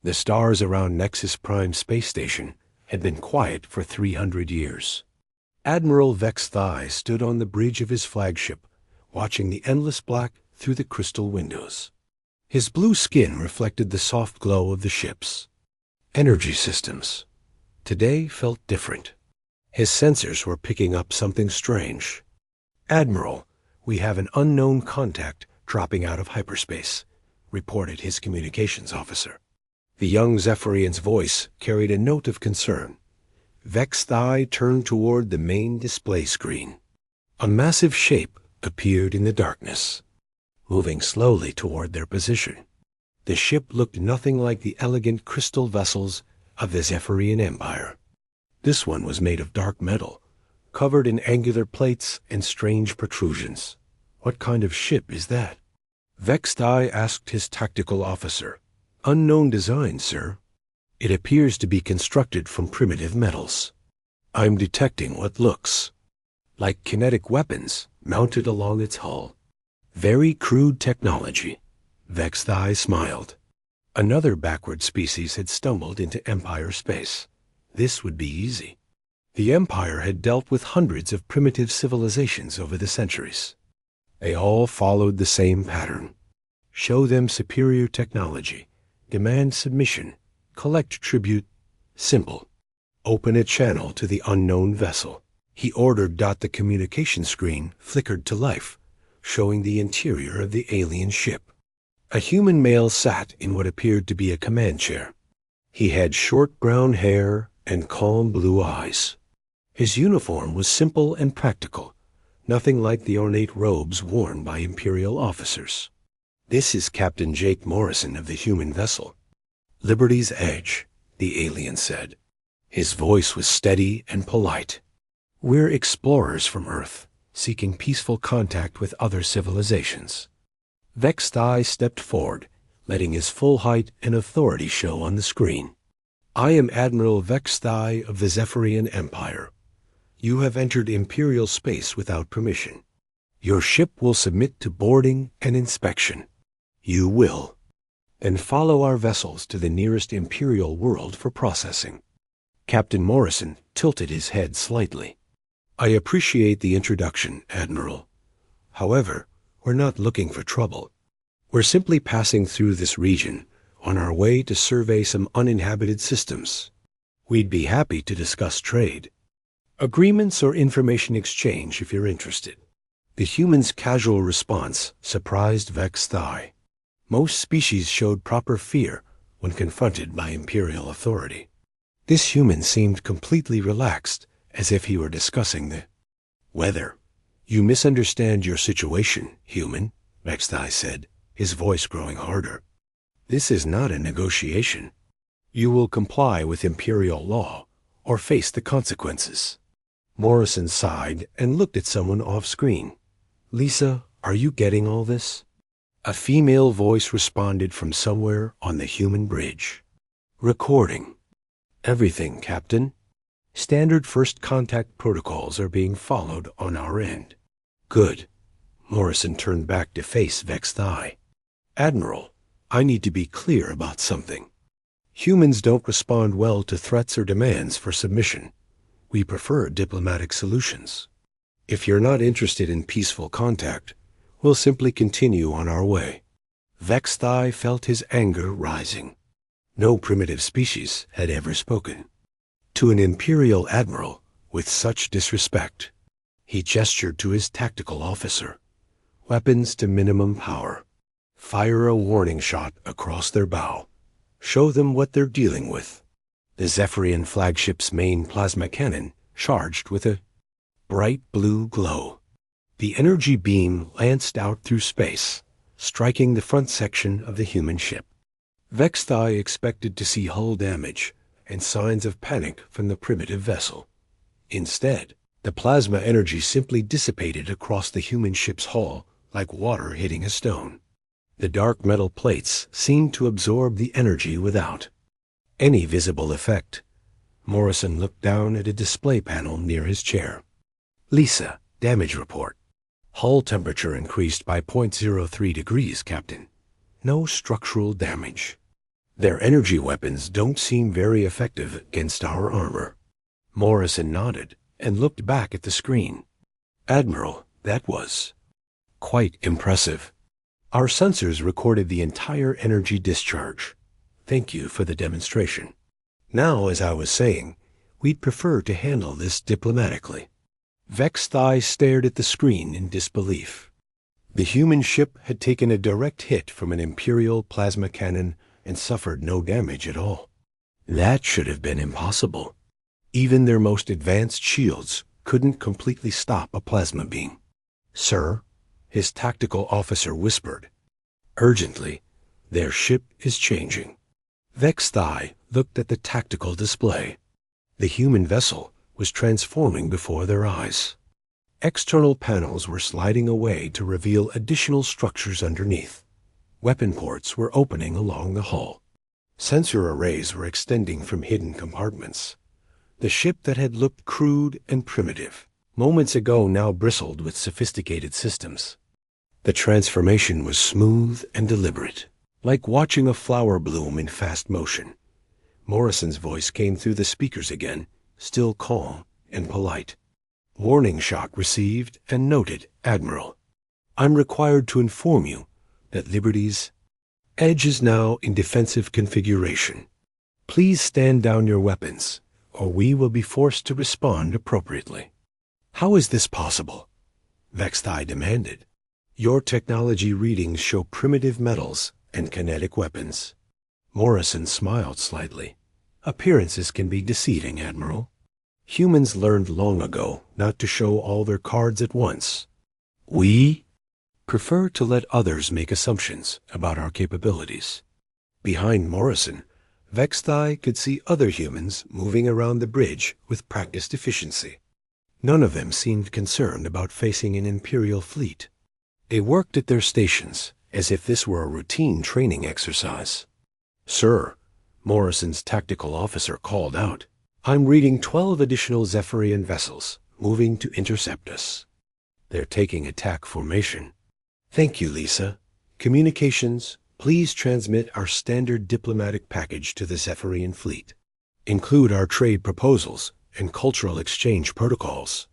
The stars around Nexus Prime space station had been quiet for 300 years. Admiral Vex Thigh stood on the bridge of his flagship, watching the endless black through the crystal windows. His blue skin reflected the soft glow of the ships. Energy systems today felt different. His sensors were picking up something strange. "Admiral, we have an unknown contact dropping out of hyperspace," reported his communications officer. The young Zephyrian's voice carried a note of concern. Vex Thigh turned toward the main display screen. A massive shape appeared in the darkness, moving slowly toward their position. The ship looked nothing like the elegant crystal vessels of the Zephyrian Empire. This one was made of dark metal, covered in angular plates and strange protrusions. "What kind of ship is that?" Vex Thigh asked his tactical officer. "Unknown design, sir. It appears to be constructed from primitive metals. I'm detecting what looks like kinetic weapons mounted along its hull. Very crude technology." Vex Thigh smiled. Another backward species had stumbled into Empire space. This would be easy. The Empire had dealt with hundreds of primitive civilizations over the centuries. They all followed the same pattern. Show them superior technology, demand submission, collect tribute. Simple. Open a channel to the unknown vessel. He ordered. The communication screen flickered to life, showing the interior of the alien ship. A human male sat in what appeared to be a command chair. He had short brown hair and calm blue eyes. His uniform was simple and practical, nothing like the ornate robes worn by Imperial officers. "This is Captain Jake Morrison of the human vessel. Liberty's Edge," the alien said. His voice was steady and polite. "We're explorers from Earth, seeking peaceful contact with other civilizations." Vex Thigh stepped forward, letting his full height and authority show on the screen. "I am Admiral Vex Thigh of the Zephyrian Empire. You have entered Imperial space without permission. Your ship will submit to boarding and inspection. You will. Then follow our vessels to the nearest Imperial world for processing." Captain Morrison tilted his head slightly. "I appreciate the introduction, Admiral. However, we're not looking for trouble. We're simply passing through this region on our way to survey some uninhabited systems. We'd be happy to discuss trade, agreements, or information exchange if you're interested." The human's casual response surprised Vex Thigh. Most species showed proper fear when confronted by Imperial authority. This human seemed completely relaxed, as if he were discussing the weather. "You misunderstand your situation, human," Vex Thigh said, his voice growing harder. "This is not a negotiation. You will comply with Imperial law or face the consequences." Morrison sighed and looked at someone off-screen. "Lisa, are you getting all this?" A female voice responded from somewhere on the human bridge. "Recording. Everything, Captain. Standard first contact protocols are being followed on our end." "Good." Morrison turned back to face Vex Thigh. "Admiral, I need to be clear about something. Humans don't respond well to threats or demands for submission. We prefer diplomatic solutions. If you're not interested in peaceful contact, we'll simply continue on our way." Vex Thigh felt his anger rising. No primitive species had ever spoken to an Imperial admiral with such disrespect. He gestured to his tactical officer. "Weapons to minimum power. Fire a warning shot across their bow. Show them what they're dealing with." The Zephyrian flagship's main plasma cannon charged with a bright blue glow. The energy beam lanced out through space, striking the front section of the human ship. Vex Thigh expected to see hull damage and signs of panic from the primitive vessel. Instead, the plasma energy simply dissipated across the human ship's hull like water hitting a stone. The dark metal plates seemed to absorb the energy without any visible effect. Morrison looked down at a display panel near his chair. "Lisa, damage report. Hull temperature increased by 0.03 degrees, Captain. No structural damage." Their energy weapons don't seem very effective against our armor. Morrison nodded and looked back at the screen. Admiral, that was quite impressive. Our sensors recorded the entire energy discharge. Thank you for the demonstration. Now, as I was saying, we'd prefer to handle this diplomatically. Vex's eyes stared at the screen in disbelief. The human ship had taken a direct hit from an Imperial plasma cannon and suffered no damage at all. That should have been impossible. Even their most advanced shields couldn't completely stop a plasma beam. Sir, his tactical officer whispered. Urgently, their ship is changing. Vex's eye looked at the tactical display. The human vessel was transforming before their eyes. External panels were sliding away to reveal additional structures underneath. Weapon ports were opening along the hull. Sensor arrays were extending from hidden compartments. The ship that had looked crude and primitive moments ago now bristled with sophisticated systems. The transformation was smooth and deliberate, like watching a flower bloom in fast motion. Morrison's voice came through the speakers again, still calm and polite. Warning shot received and noted, Admiral. I'm required to inform you that Liberty's edge is now in defensive configuration. Please stand down your weapons, or we will be forced to respond appropriately. How is this possible? Vexthai demanded. Your technology readings show primitive metals and kinetic weapons. Morrison smiled slightly. Appearances can be deceiving, Admiral. Humans learned long ago not to show all their cards at once. We prefer to let others make assumptions about our capabilities. Behind Morrison, Vexthai could see other humans moving around the bridge with practiced efficiency. None of them seemed concerned about facing an Imperial fleet. They worked at their stations as if this were a routine training exercise. Sir, Morrison's tactical officer called out, I'm reading 12 additional Zephyrian vessels moving to intercept us. They're taking attack formation. Thank you, Lisa. Communications, please transmit our standard diplomatic package to the Zephyrian fleet. Include our trade proposals and cultural exchange protocols.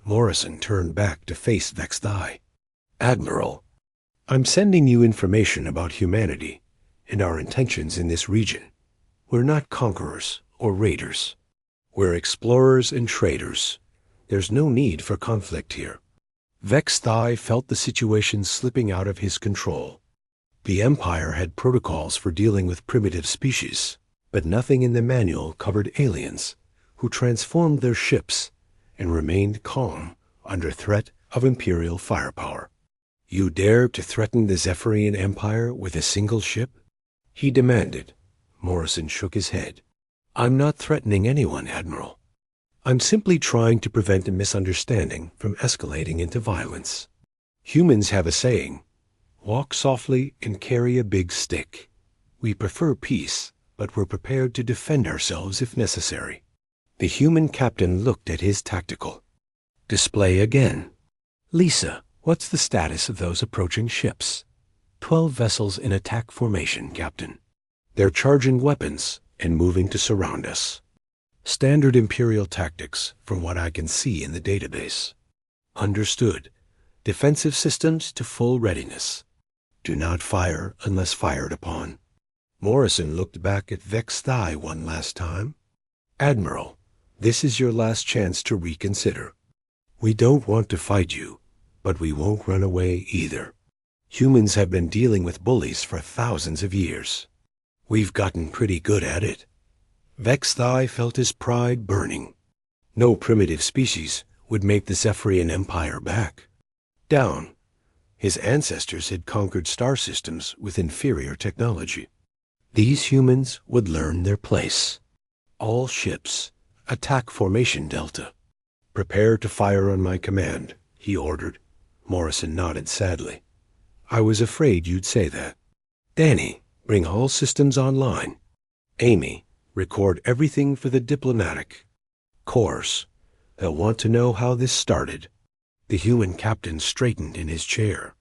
Morrison turned back to face Vexthai. Admiral, I'm sending you information about humanity and our intentions in this region. We're not conquerors or raiders. We're explorers and traders. There's no need for conflict here. Vexthai felt the situation slipping out of his control. The Empire had protocols for dealing with primitive species, but nothing in the manual covered aliens who transformed their ships and remained calm under threat of Imperial firepower. You dare to threaten the Zephyrian Empire with a single ship? He demanded. Morrison shook his head. I'm not threatening anyone, Admiral. I'm simply trying to prevent a misunderstanding from escalating into violence. Humans have a saying, walk softly and carry a big stick. We prefer peace, but we're prepared to defend ourselves if necessary. The human captain looked at his tactical display again. Lisa, what's the status of those approaching ships? 12 vessels in attack formation, Captain. They're charging weapons and moving to surround us. Standard Imperial tactics, from what I can see in the database. Understood. Defensive systems to full readiness. Do not fire unless fired upon. Morrison looked back at Vexthai one last time. Admiral, this is your last chance to reconsider. We don't want to fight you, but we won't run away either. Humans have been dealing with bullies for thousands of years. We've gotten pretty good at it. Vexthai felt his pride burning. No primitive species would make the Zephyrian Empire back down. His ancestors had conquered star systems with inferior technology. These humans would learn their place. All ships, attack formation Delta. Prepare to fire on my command, he ordered. Morrison nodded sadly. I was afraid you'd say that. Danny, bring all systems online. Amy, record everything for the diplomatic. Course, they'll want to know how this started. The human captain straightened in his chair.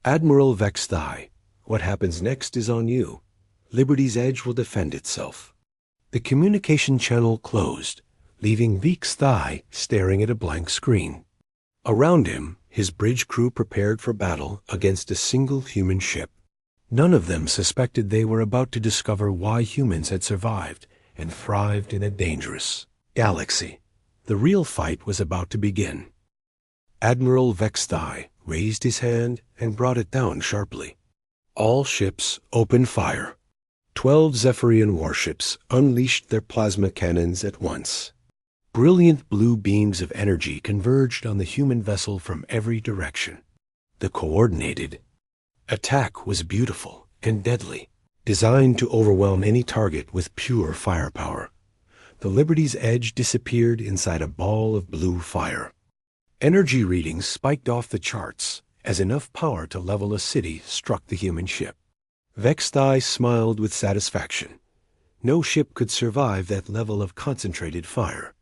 Admiral Vexthai, what happens next is on you. Liberty's Edge will defend itself. The communication channel closed, leaving Veek's thigh staring at a blank screen. Around him, his bridge crew prepared for battle against a single human ship. None of them suspected they were about to discover why humans had survived and thrived in a dangerous galaxy. The real fight was about to begin. Admiral Vexthai raised his hand and brought it down sharply. All ships open fire. 12 Zephyrian warships unleashed their plasma cannons at once. Brilliant blue beams of energy converged on the human vessel from every direction. The coordinated attack was beautiful and deadly, designed to overwhelm any target with pure firepower. The Liberty's Edge disappeared inside a ball of blue fire. Energy readings spiked off the charts as enough power to level a city struck the human ship. Vexthai smiled with satisfaction. No ship could survive that level of concentrated fire.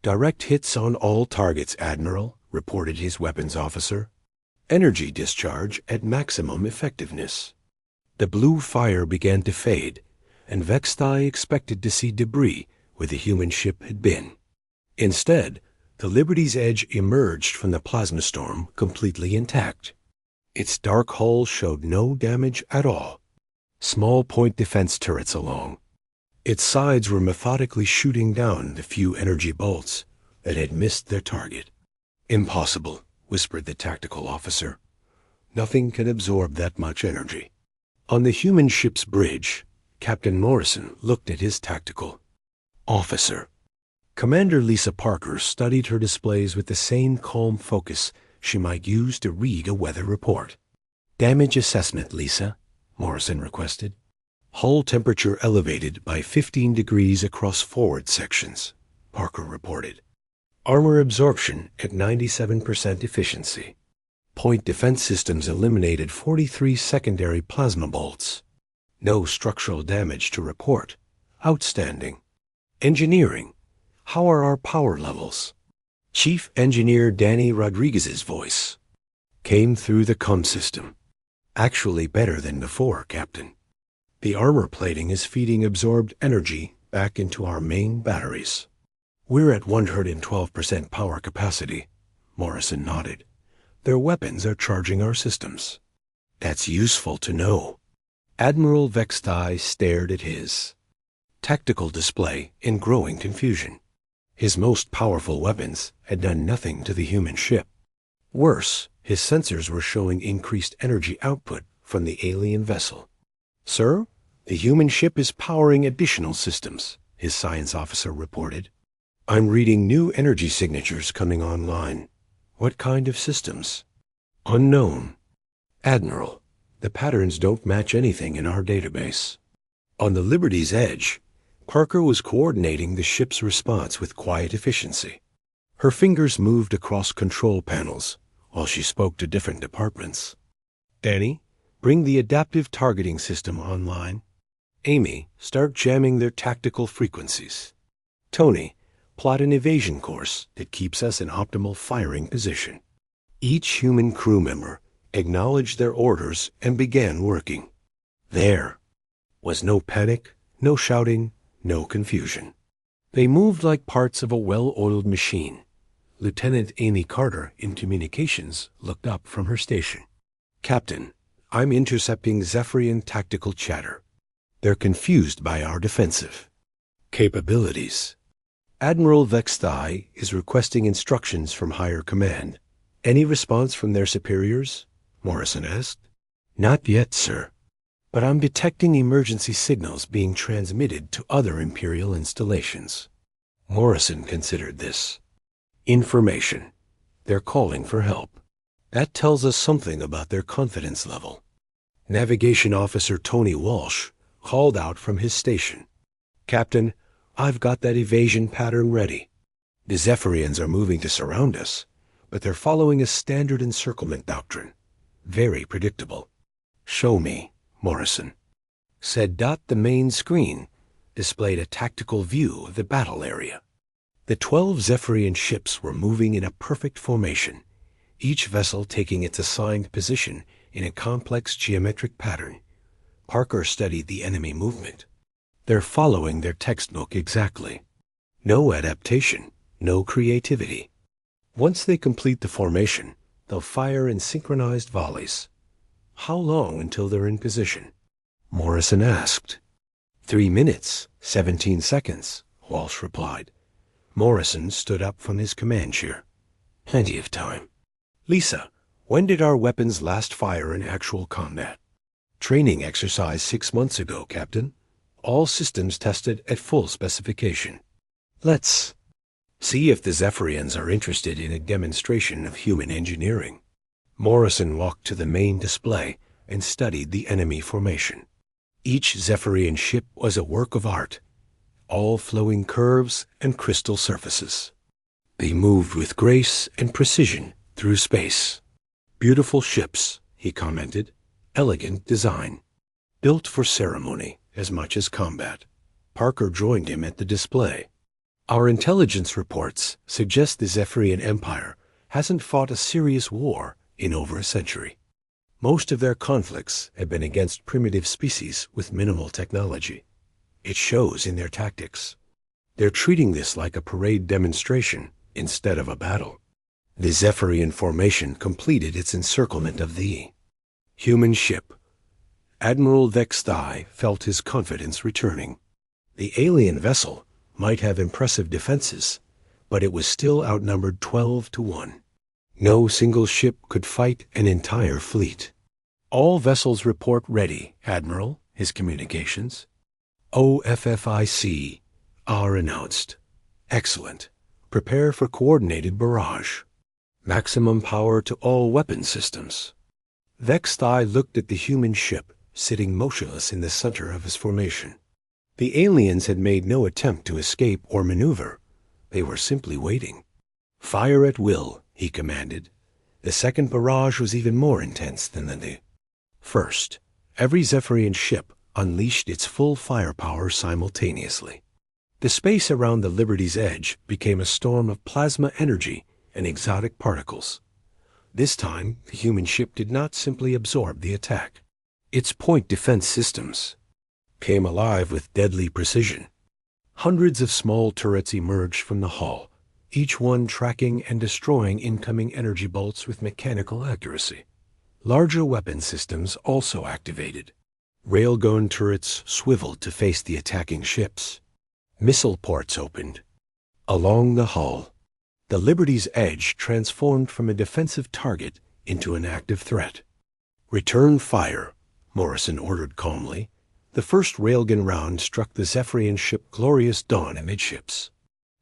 "Direct hits on all targets, Admiral," reported his weapons officer. "Energy discharge at maximum effectiveness." The blue fire began to fade, and Vexthai expected to see debris where the human ship had been. Instead, the Liberty's Edge emerged from the plasma storm completely intact. Its dark hull showed no damage at all. Small point defense turrets along. Its sides were methodically shooting down the few energy bolts that had missed their target. "Impossible," whispered the tactical officer. "Nothing can absorb that much energy." On the human ship's bridge, Captain Morrison looked at his tactical officer. Commander Lisa Parker studied her displays with the same calm focus she might use to read a weather report. "Damage assessment, Lisa," Morrison requested. "Hull temperature elevated by 15 degrees across forward sections," Parker reported. "Armor absorption at 97% efficiency. Point defense systems eliminated 43 secondary plasma bolts. No structural damage to report. Outstanding. Engineering. How are our power levels?" Chief Engineer Danny Rodriguez's voice came through the comm system. "Actually better than before, Captain. The armor plating is feeding absorbed energy back into our main batteries. We're at 112% power capacity," Morrison nodded. "Their weapons are charging our systems." "That's useful to know." Admiral Vexthai stared at his tactical display in growing confusion. His most powerful weapons had done nothing to the human ship. Worse, his sensors were showing increased energy output from the alien vessel. "Sir, the human ship is powering additional systems," his science officer reported. "I'm reading new energy signatures coming online." "What kind of systems?" "Unknown. Admiral, the patterns don't match anything in our database." On the Liberty's Edge, Parker was coordinating the ship's response with quiet efficiency. Her fingers moved across control panels while she spoke to different departments. "Danny, bring the adaptive targeting system online. Amy, start jamming their tactical frequencies. Tony, plot an evasion course that keeps us in optimal firing position." Each human crew member acknowledged their orders and began working. There was no panic, no shouting, no confusion. They moved like parts of a well-oiled machine. Lieutenant Amy Carter in communications looked up from her station. "Captain, I'm intercepting Zephyrian tactical chatter. They're confused by our defensive capabilities. Admiral Vexthai is requesting instructions from higher command. Any response from their superiors?" Morrison asked. "Not yet, sir. But I'm detecting emergency signals being transmitted to other Imperial installations." Morrison considered this. Information. They're calling for help. That tells us something about their confidence level. Navigation Officer Tony Walsh called out from his station. "Captain, I've got that evasion pattern ready. The Zephyrians are moving to surround us, but they're following a standard encirclement doctrine. Very predictable." "Show me," Morrison said. The main screen displayed a tactical view of the battle area. The 12 Zephyrian ships were moving in a perfect formation, each vessel taking its assigned position in a complex geometric pattern. Parker studied the enemy movement. They're following their textbook exactly. No adaptation, no creativity. Once they complete the formation, they'll fire in synchronized volleys. How long until they're in position? Morrison asked. 3 minutes, 17 seconds, Walsh replied. Morrison stood up from his command chair. Plenty of time. Lisa, when did our weapons last fire in actual combat? Training exercise 6 months ago, Captain. All systems tested at full specification. Let's see if the Zephyrians are interested in a demonstration of human engineering. Morrison walked to the main display and studied the enemy formation. Each Zephyrian ship was a work of art, all flowing curves and crystal surfaces. They moved with grace and precision through space. Beautiful ships, he commented. Elegant design. Built for ceremony as much as combat. Parker joined him at the display. Our intelligence reports suggest the Zephyrian Empire hasn't fought a serious war in over a century. Most of their conflicts have been against primitive species with minimal technology. It shows in their tactics. They're treating this like a parade demonstration instead of a battle. The Zephyrian formation completed its encirclement of the human ship. Admiral Vexthai felt his confidence returning. The alien vessel might have impressive defenses, but it was still outnumbered 12-1. No single ship could fight an entire fleet. All vessels report ready, Admiral, his communications. OFFIC are announced. Excellent. Prepare for coordinated barrage. Maximum power to all weapon systems. Vexthai looked at the human ship sitting motionless in the center of his formation. The aliens had made no attempt to escape or maneuver. They were simply waiting. Fire at will, he commanded. The second barrage was even more intense than the first. Every Zephyrian ship unleashed its full firepower simultaneously. The space around the Liberty's edge became a storm of plasma energy and exotic particles. This time, the human ship did not simply absorb the attack. Its point defense systems came alive with deadly precision. Hundreds of small turrets emerged from the hull, each one tracking and destroying incoming energy bolts with mechanical accuracy. Larger weapon systems also activated. Railgun turrets swiveled to face the attacking ships. Missile ports opened. Along the hull, the Liberty's edge transformed from a defensive target into an active threat. Return fire, Morrison ordered calmly. The first railgun round struck the Zephyrian ship Glorious Dawn amidships.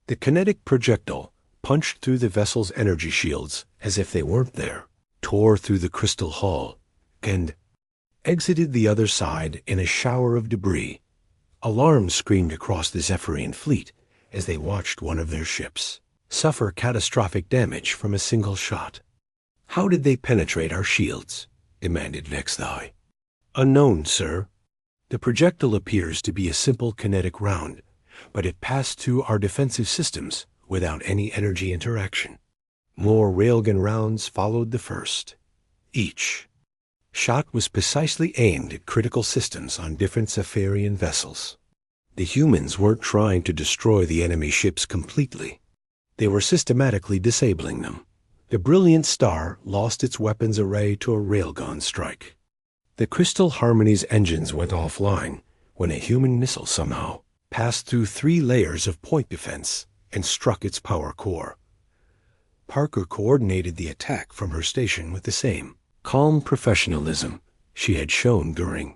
The kinetic projectile punched through the vessel's energy shields as if they weren't there, tore through the crystal hull, and exited the other side in a shower of debris. Alarms screamed across the Zephyrian fleet as they watched one of their ships suffer catastrophic damage from a single shot. How did they penetrate our shields? Demanded Vexthai. Unknown, sir. The projectile appears to be a simple kinetic round, but it passed through our defensive systems without any energy interaction. More railgun rounds followed the first. Each shot was precisely aimed at critical systems on different Zephyrian vessels. The humans weren't trying to destroy the enemy ships completely. They were systematically disabling them. The Brilliant Star lost its weapons array to a railgun strike. The Crystal Harmony's engines went offline when a human missile somehow passed through 3 layers of point defense and struck its power core. Parker coordinated the attack from her station with the same calm professionalism she had shown during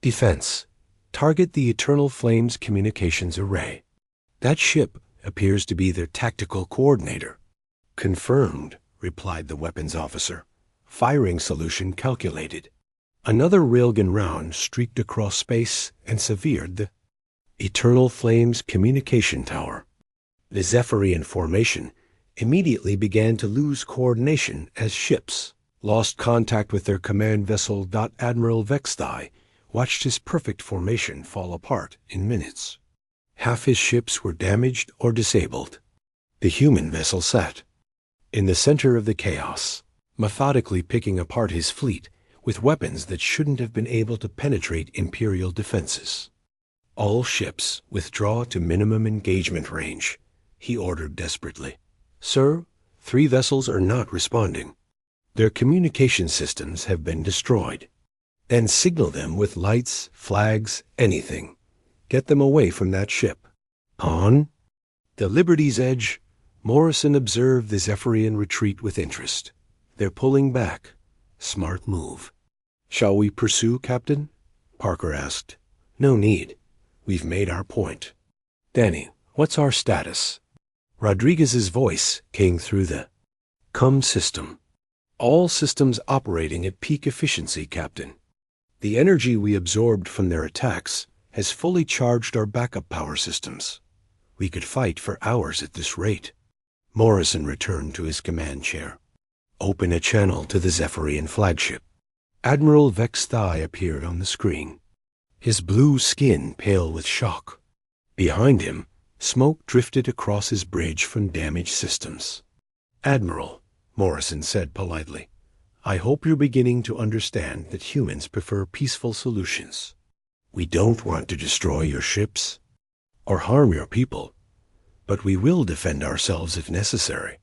defense. Target the Eternal Flames communications array. That ship appears to be their tactical coordinator. Confirmed, replied the weapons officer. Firing solution calculated. Another railgun round streaked across space and severed the Eternal Flames communication tower. The Zephyrian formation immediately began to lose coordination as ships lost contact with their command vessel. Admiral Vexthai watched his perfect formation fall apart in minutes. Half his ships were damaged or disabled. The human vessel sat in the center of the chaos, methodically picking apart his fleet with weapons that shouldn't have been able to penetrate Imperial defenses. "All ships withdraw to minimum engagement range," he ordered desperately. "Sir, 3 vessels are not responding. Their communication systems have been destroyed." "Then signal them with lights, flags, anything. Get them away from that ship." "On." The Liberty's Edge. Morrison observed the Zephyrian retreat with interest. "They're pulling back. Smart move." "Shall we pursue, Captain?" Parker asked. "No need. We've made our point." "Danny, what's our status?" Rodriguez's voice came through the COM system. "All systems operating at peak efficiency, Captain. The energy we absorbed from their attacks has fully charged our backup power systems. We could fight for hours at this rate." Morrison returned to his command chair. "Open a channel to the Zephyrian flagship." Admiral Vex Thai appeared on the screen, his blue skin pale with shock. Behind him, smoke drifted across his bridge from damaged systems. "Admiral," Morrison said politely, "I hope you're beginning to understand that humans prefer peaceful solutions. We don't want to destroy your ships or harm your people, but we will defend ourselves if necessary."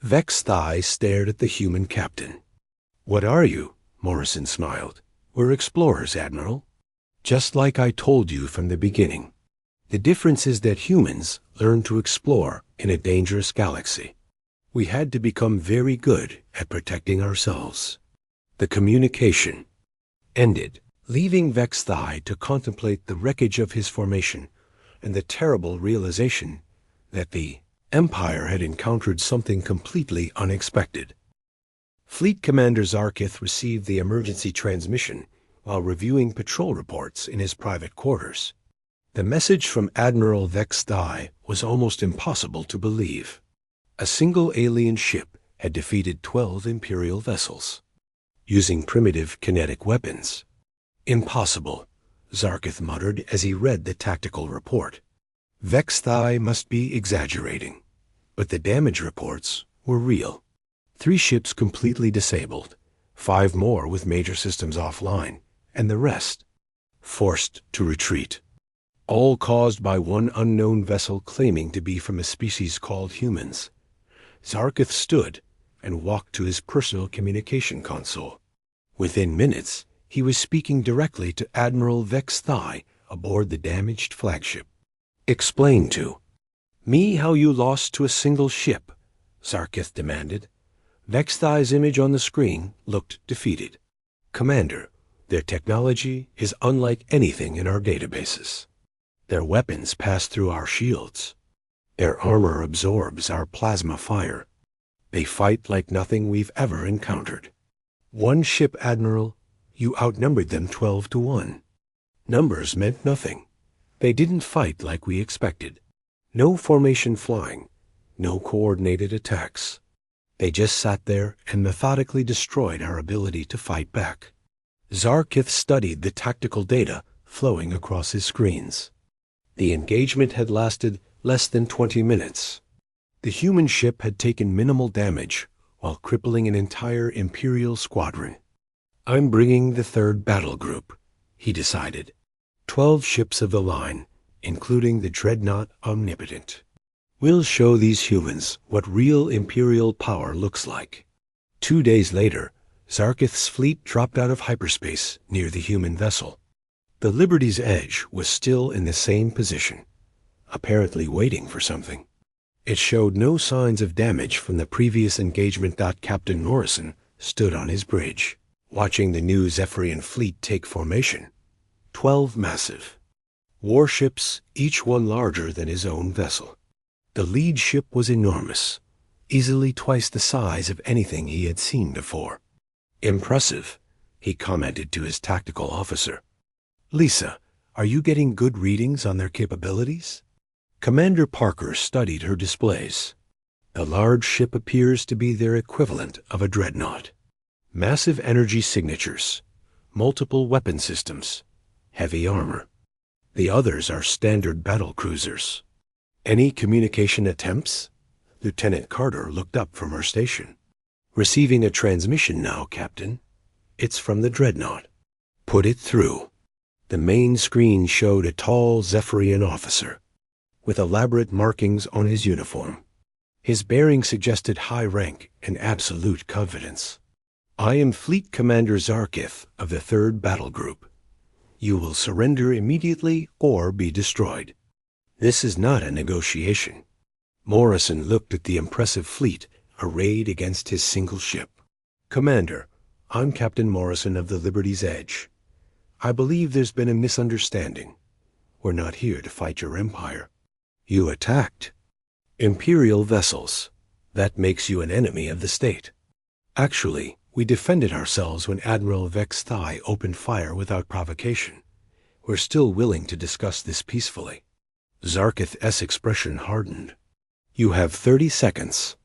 Vex Thai stared at the human captain. "What are you?" Morrison smiled. "We're explorers, Admiral. Just like I told you from the beginning. The difference is that humans learn to explore in a dangerous galaxy. We had to become very good at protecting ourselves." The communication ended, leaving Vex Thai to contemplate the wreckage of his formation and the terrible realization that the Empire had encountered something completely unexpected. Fleet Commander Zarkith received the emergency transmission while reviewing patrol reports in his private quarters. The message from Admiral Vex Thai was almost impossible to believe. A single alien ship had defeated 12 Imperial vessels, using primitive kinetic weapons. "Impossible," Zarkith muttered as he read the tactical report. Vex Thai must be exaggerating, but the damage reports were real. 3 ships completely disabled, 5 more with major systems offline, and the rest forced to retreat. All caused by one unknown vessel claiming to be from a species called humans. Zarkith stood and walked to his personal communication console. Within minutes, he was speaking directly to Admiral Vex Thai aboard the damaged flagship. "Explain to me how you lost to a single ship," Zarkith demanded. Vex Thai's image on the screen looked defeated. "Commander, their technology is unlike anything in our databases. Their weapons pass through our shields. Their armor absorbs our plasma fire. They fight like nothing we've ever encountered. 1 ship, Admiral. You outnumbered them 12 to 1. Numbers meant nothing. They didn't fight like we expected. No formation flying, no coordinated attacks. They just sat there and methodically destroyed our ability to fight back." Zarkith studied the tactical data flowing across his screens. The engagement had lasted less than 20 minutes. The human ship had taken minimal damage while crippling an entire Imperial squadron. "I'm bringing the 3rd battle group," he decided. 12 ships of the line, including the dreadnought Omnipotent. "We'll show these humans what real Imperial power looks like." 2 days later, Zarkith's fleet dropped out of hyperspace near the human vessel. The Liberty's Edge was still in the same position, apparently waiting for something. It showed no signs of damage from the previous engagement. Captain Morrison stood on his bridge, watching the new Zephyrian fleet take formation. 12 massive warships, each one larger than his own vessel. The lead ship was enormous, easily twice the size of anything he had seen before. "Impressive," he commented to his tactical officer. "Lisa, are you getting good readings on their capabilities?" Commander Parker studied her displays. The large ship appears to be their equivalent of a dreadnought. Massive energy signatures, multiple weapon systems, heavy armor. The others are standard battle cruisers. "Any communication attempts?" Lieutenant Carter looked up from her station. "Receiving a transmission now, Captain. It's from the dreadnought. Put it through. The main screen showed a tall Zephyrian officer, with elaborate markings on his uniform. His bearing suggested high rank and absolute confidence. I am Fleet Commander Zarkith of the 3rd Battle Group. You will surrender immediately or be destroyed. This is not a negotiation. Morrison looked at the impressive fleet arrayed against his single ship. Commander, I'm Captain Morrison of the Liberty's Edge. I believe there's been a misunderstanding. We're not here to fight your empire. You attacked Imperial vessels. That makes you an enemy of the state. Actually, we defended ourselves when Admiral Vex Thai opened fire without provocation. We're still willing to discuss this peacefully. Zarkith's expression hardened. You have 30 seconds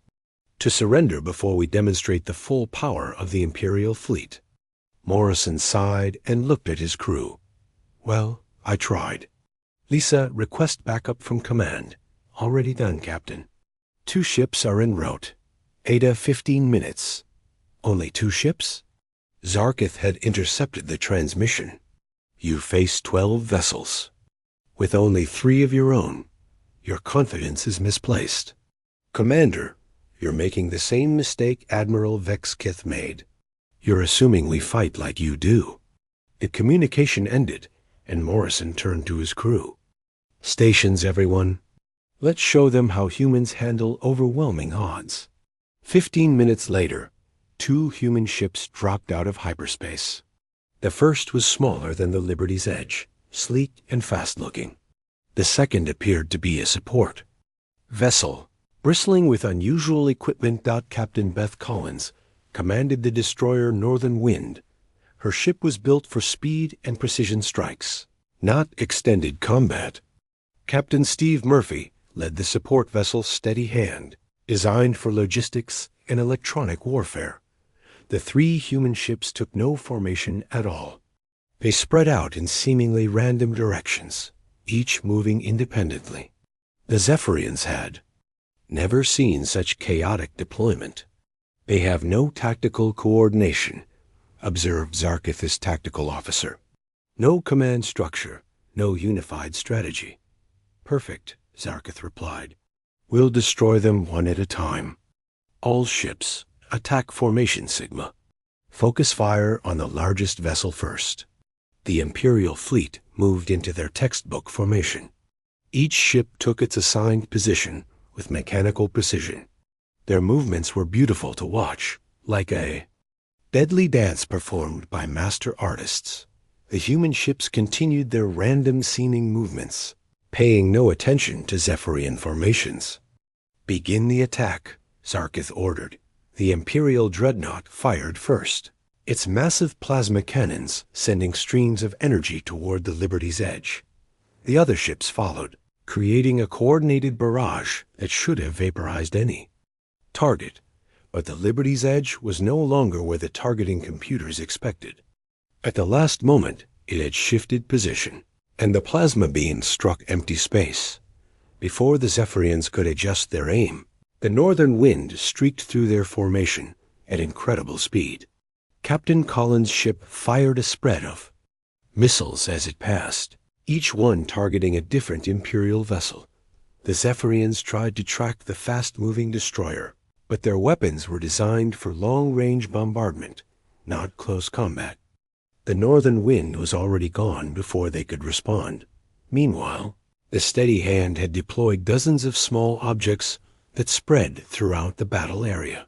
to surrender before we demonstrate the full power of the Imperial fleet. Morrison sighed and looked at his crew. Well, I tried. Lisa, request backup from command. Already done, Captain. 2 ships are en route. Ada, 15 minutes. Only 2 ships? Zarkith had intercepted the transmission. You face 12 vessels. With only 3 of your own, your confidence is misplaced. Commander, you're making the same mistake Admiral Vexkith made. You're assuming we fight like you do. The communication ended, and Morrison turned to his crew. Stations, everyone. Let's show them how humans handle overwhelming odds. 15 minutes later, 2 human ships dropped out of hyperspace. The first was smaller than the Liberty's Edge, sleek and fast-looking. The second appeared to be a support vessel. Bristling with unusual equipment, Captain Beth Collins commanded the destroyer Northern Wind. Her ship was built for speed and precision strikes, not extended combat. Captain Steve Murphy led the support vessel Steady Hand, designed for logistics and electronic warfare. The 3 human ships took no formation at all. They spread out in seemingly random directions, each moving independently. The Zephyrians had never seen such chaotic deployment. They have no tactical coordination, observed Zarkith's tactical officer. No command structure, no unified strategy. Perfect, Zarkith replied. We'll destroy them one at a time. All ships, attack formation Sigma. Focus fire on the largest vessel first. The Imperial fleet moved into their textbook formation. Each ship took its assigned position with mechanical precision. Their movements were beautiful to watch, like a deadly dance performed by master artists. The human ships continued their random-seeming movements, paying no attention to Zephyrian formations. Begin the attack, Zarkith ordered. The Imperial dreadnought fired first, its massive plasma cannons sending streams of energy toward the Liberty's Edge. The other ships followed, creating a coordinated barrage that should have vaporized any target, but the Liberty's Edge was no longer where the targeting computers expected. At the last moment, it had shifted position, and the plasma beam struck empty space. Before the Zephyrians could adjust their aim, the Northern Wind streaked through their formation at incredible speed. Captain Collins' ship fired a spread of missiles as it passed, each one targeting a different Imperial vessel. The Zephyrians tried to track the fast-moving destroyer, but their weapons were designed for long-range bombardment, not close combat. The Northern Wind was already gone before they could respond. Meanwhile, the Steady Hand had deployed dozens of small objects that spread throughout the battle area.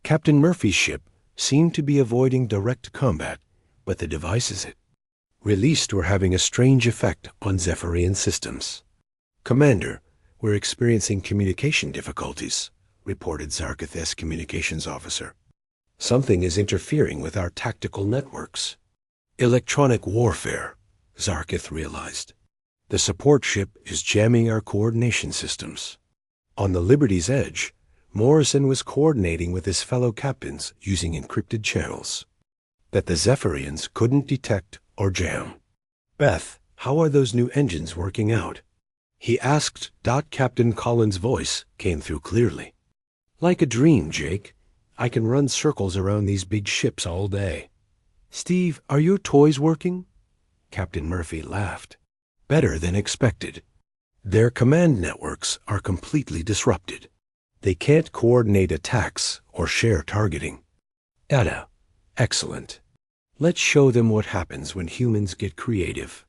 Captain Murphy's ship seemed to be avoiding direct combat, but the devices it released were having a strange effect on Zephyrian systems. Commander, we're experiencing communication difficulties, reported Zarkith's communications officer. Something is interfering with our tactical networks. Electronic warfare, Zarkith realized. The support ship is jamming our coordination systems. On the Liberty's Edge, Morrison was coordinating with his fellow captains using encrypted channels that the Zephyrians couldn't detect or jam. Beth, how are those new engines working out? He asked. Captain Collins' voice came through clearly. Like a dream, Jake. I can run circles around these big ships all day. "Steve, are your toys working?" Captain Murphy laughed. "Better than expected. Their command networks are completely disrupted. They can't coordinate attacks or share targeting." "Ada, excellent. Let's show them what happens when humans get creative."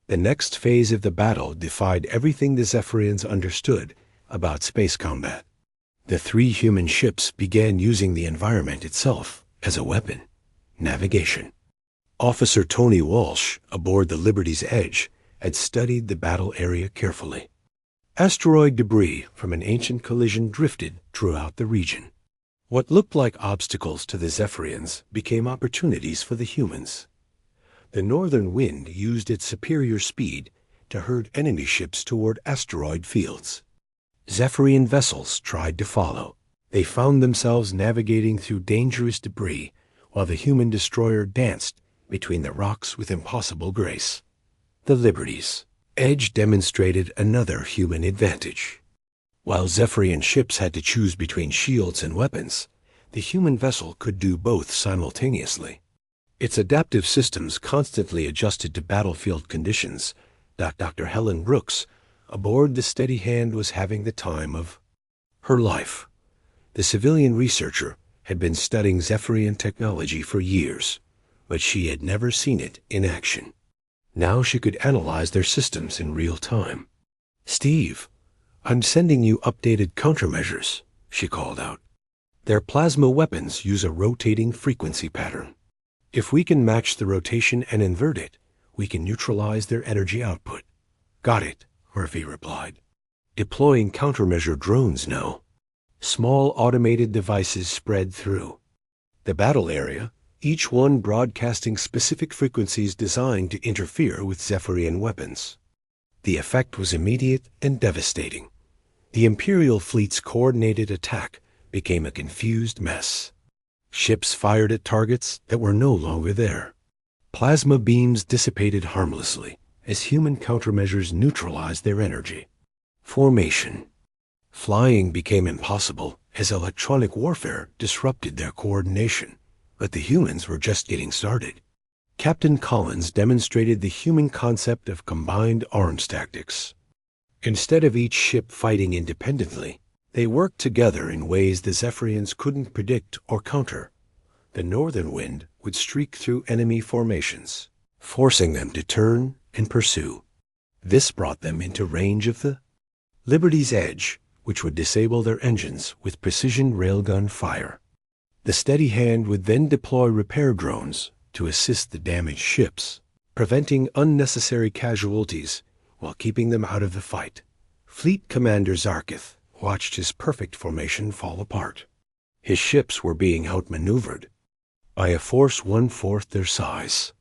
The next phase of the battle defied everything the Zephyrians understood about space combat. The 3 human ships began using the environment itself as a weapon. Navigation. Officer Tony Walsh, aboard the Liberty's Edge, had studied the battle area carefully. Asteroid debris from an ancient collision drifted throughout the region. What looked like obstacles to the Zephyrians became opportunities for the humans. The northern wind used its superior speed to herd enemy ships toward asteroid fields. Zephyrian vessels tried to follow. They found themselves navigating through dangerous debris while the human destroyer danced between the rocks with impossible grace. The Liberty's Edge demonstrated another human advantage. While Zephyrian ships had to choose between shields and weapons, the human vessel could do both simultaneously. Its adaptive systems constantly adjusted to battlefield conditions. Dr. Helen Brooks, aboard the Steady Hand, was having the time of her life. The civilian researcher had been studying Zephyrian technology for years, but she had never seen it in action. Now she could analyze their systems in real time. "Steve, I'm sending you updated countermeasures," she called out. "Their plasma weapons use a rotating frequency pattern. If we can match the rotation and invert it, we can neutralize their energy output." "Got it," Murphy replied. "Deploying countermeasure drones now." Small automated devices spread through the battle area, each one broadcasting specific frequencies designed to interfere with Zephyrian weapons. The effect was immediate and devastating. The Imperial fleet's coordinated attack became a confused mess. Ships fired at targets that were no longer there. Plasma beams dissipated harmlessly as human countermeasures neutralized their energy. Formation. Flying became impossible as electronic warfare disrupted their coordination, but the humans were just getting started. Captain Collins demonstrated the human concept of combined arms tactics. Instead of each ship fighting independently, they worked together in ways the Zephyrians couldn't predict or counter. The northern wind would streak through enemy formations, forcing them to turn and pursue. This brought them into range of the Liberty's Edge, which would disable their engines with precision railgun fire. The Steady Hand would then deploy repair drones to assist the damaged ships, preventing unnecessary casualties while keeping them out of the fight. Fleet Commander Zarkith watched his perfect formation fall apart. His ships were being outmaneuvered by a force 1/4 their size.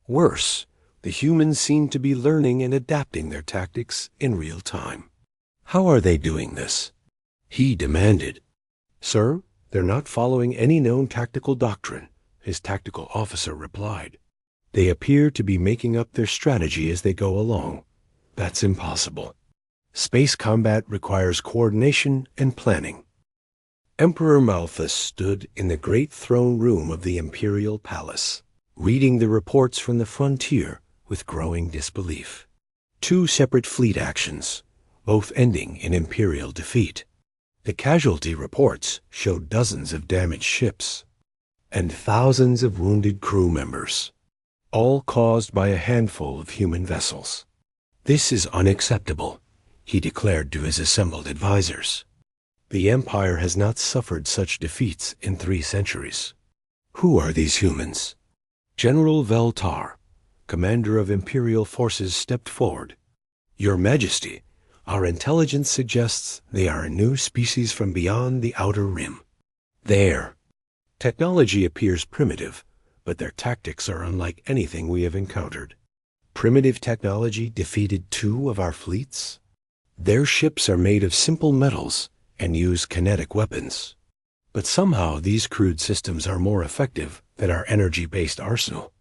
Worse, the humans seemed to be learning and adapting their tactics in real time. "How are they doing this?" he demanded. "Sir, they're not following any known tactical doctrine," his tactical officer replied. "They appear to be making up their strategy as they go along. That's impossible. Space combat requires coordination and planning." Emperor Malthus stood in the great throne room of the Imperial Palace, reading the reports from the frontier with growing disbelief. 2 separate fleet actions, both ending in Imperial defeat. The casualty reports showed dozens of damaged ships and thousands of wounded crew members, all caused by a handful of human vessels. "This is unacceptable," he declared to his assembled advisors. "The Empire has not suffered such defeats in 3 centuries. Who are these humans?" General Veltar, commander of Imperial forces, stepped forward. "Your Majesty, our intelligence suggests they are a new species from beyond the Outer Rim. Their technology appears primitive, but their tactics are unlike anything we have encountered." Primitive technology defeated 2 of our fleets? Their ships are made of simple metals and use kinetic weapons. But somehow these crude systems are more effective than our energy-based arsenal.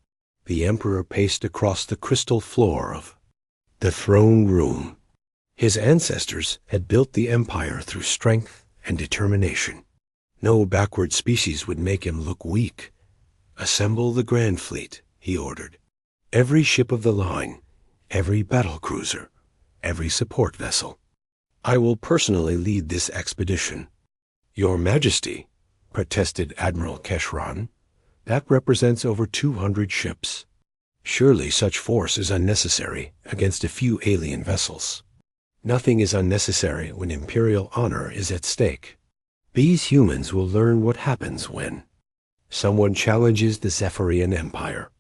The Emperor paced across the crystal floor of the throne room. His ancestors had built the Empire through strength and determination. No backward species would make him look weak. "Assemble the Grand Fleet," he ordered. "Every ship of the line, every battle cruiser, every support vessel. I will personally lead this expedition." "Your Majesty," protested Admiral Keshran, "that represents over 200 ships. Surely such force is unnecessary against a few alien vessels." "Nothing is unnecessary when Imperial honor is at stake. These humans will learn what happens when someone challenges the Zephyrian Empire."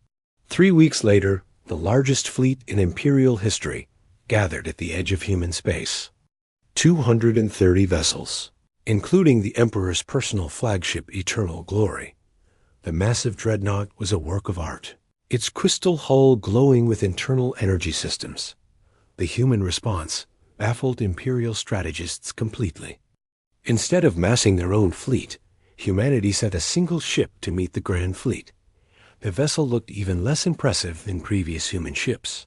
3 weeks later, the largest fleet in Imperial history gathered at the edge of human space. 230 vessels, including the Emperor's personal flagship Eternal Glory. The massive dreadnought was a work of art, its crystal hull glowing with internal energy systems. The human response baffled Imperial strategists completely. Instead of massing their own fleet, humanity sent a single ship to meet the Grand Fleet. The vessel looked even less impressive than previous human ships.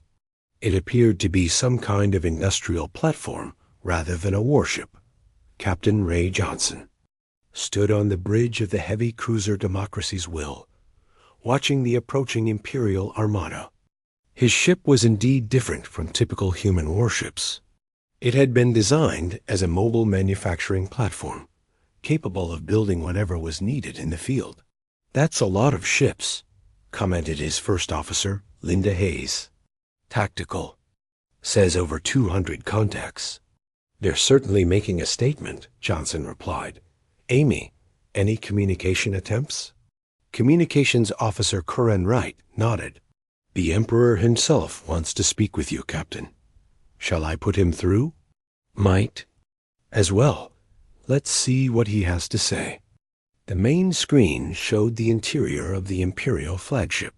It appeared to be some kind of industrial platform rather than a warship. Captain Ray Johnson stood on the bridge of the heavy cruiser Democracy's Will, watching the approaching Imperial Armada. His ship was indeed different from typical human warships. It had been designed as a mobile manufacturing platform, capable of building whatever was needed in the field. "That's a lot of ships," commented his first officer, Linda Hayes. "Tactical. Says over 200 contacts." "They're certainly making a statement," Johnson replied. "Amy, any communication attempts?" Communications Officer Curran Wright nodded. "The Emperor himself wants to speak with you, Captain. Shall I put him through?" "Might." "As well. Let's see what he has to say." The main screen showed the interior of the Imperial flagship.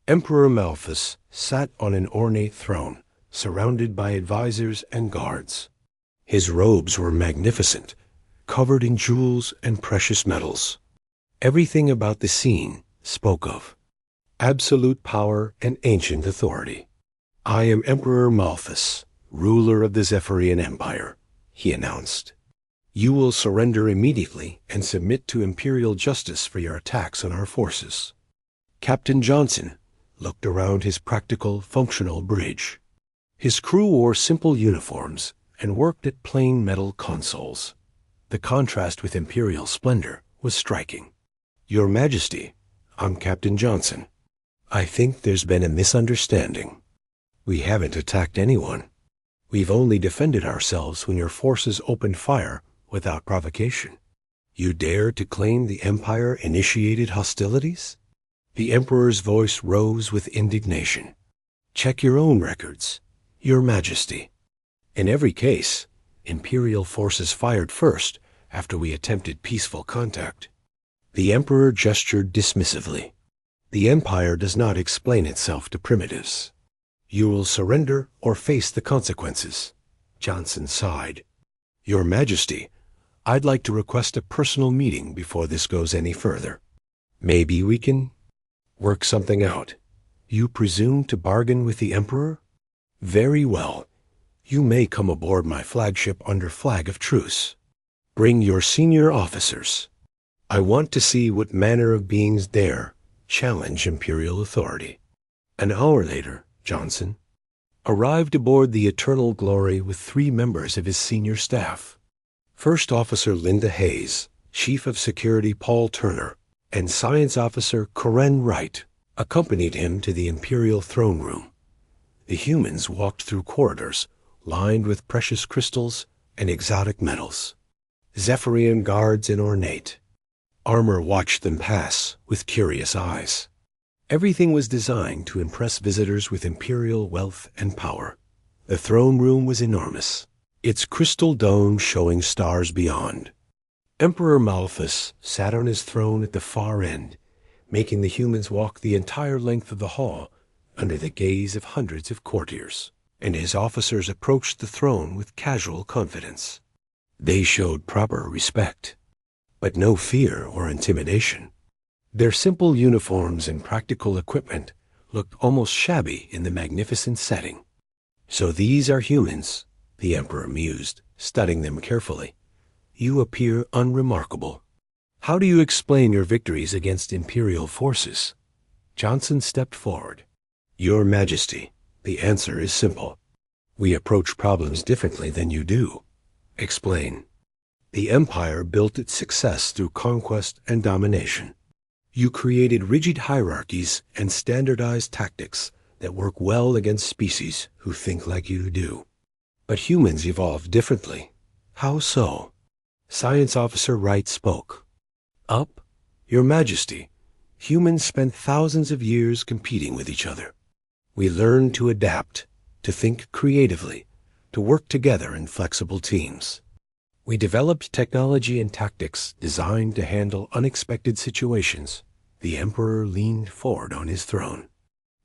Emperor Malthus sat on an ornate throne, surrounded by advisors and guards. His robes were magnificent, covered in jewels and precious metals. Everything about the scene spoke of absolute power and ancient authority. "I am Emperor Malthus, ruler of the Zephyrian Empire," he announced. "You will surrender immediately and submit to Imperial justice for your attacks on our forces." Captain Johnson looked around his practical, functional bridge. His crew wore simple uniforms and worked at plain metal consoles. The contrast with Imperial splendor was striking. "Your Majesty, I'm Captain Johnson. I think there's been a misunderstanding. We haven't attacked anyone. We've only defended ourselves when your forces opened fire without provocation. You dare to claim the Empire initiated hostilities?" The Emperor's voice rose with indignation. "Check your own records, Your Majesty. In every case, Imperial forces fired first after we attempted peaceful contact." The Emperor gestured dismissively. "The Empire does not explain itself to primitives. You will surrender or face the consequences." Johnson sighed. "Your Majesty, I'd like to request a personal meeting before this goes any further. Maybe we can work something out. You presume to bargain with the Emperor? Very well. You may come aboard my flagship under flag of truce. Bring your senior officers. I want to see what manner of beings dare challenge Imperial authority." An hour later, Johnson arrived aboard the Eternal Glory with 3 members of his senior staff. First Officer Linda Hayes, Chief of Security Paul Turner, and Science Officer Curran Wright accompanied him to the Imperial throne room. The humans walked through corridors lined with precious crystals and exotic metals. Zephyrian guards in ornate armor watched them pass with curious eyes. Everything was designed to impress visitors with Imperial wealth and power. The throne room was enormous, its crystal dome showing stars beyond. Emperor Malthus sat on his throne at the far end, making the humans walk the entire length of the hall under the gaze of hundreds of courtiers, and his officers approached the throne with casual confidence. They showed proper respect, but no fear or intimidation. Their simple uniforms and practical equipment looked almost shabby in the magnificent setting. "So these are humans," the Emperor mused, studying them carefully. "You appear unremarkable. How do you explain your victories against Imperial forces? Johnson stepped forward. Your Majesty, the answer is simple. We approach problems differently than you do. Explain. The Empire built its success through conquest and domination. You created rigid hierarchies and standardized tactics that work well against species who think like you do. But humans evolved differently. How so? Science Officer Wright spoke. Up, Your Majesty, humans spent thousands of years competing with each other. We learned to adapt, to think creatively, to work together in flexible teams. We developed technology and tactics designed to handle unexpected situations. The Emperor leaned forward on his throne.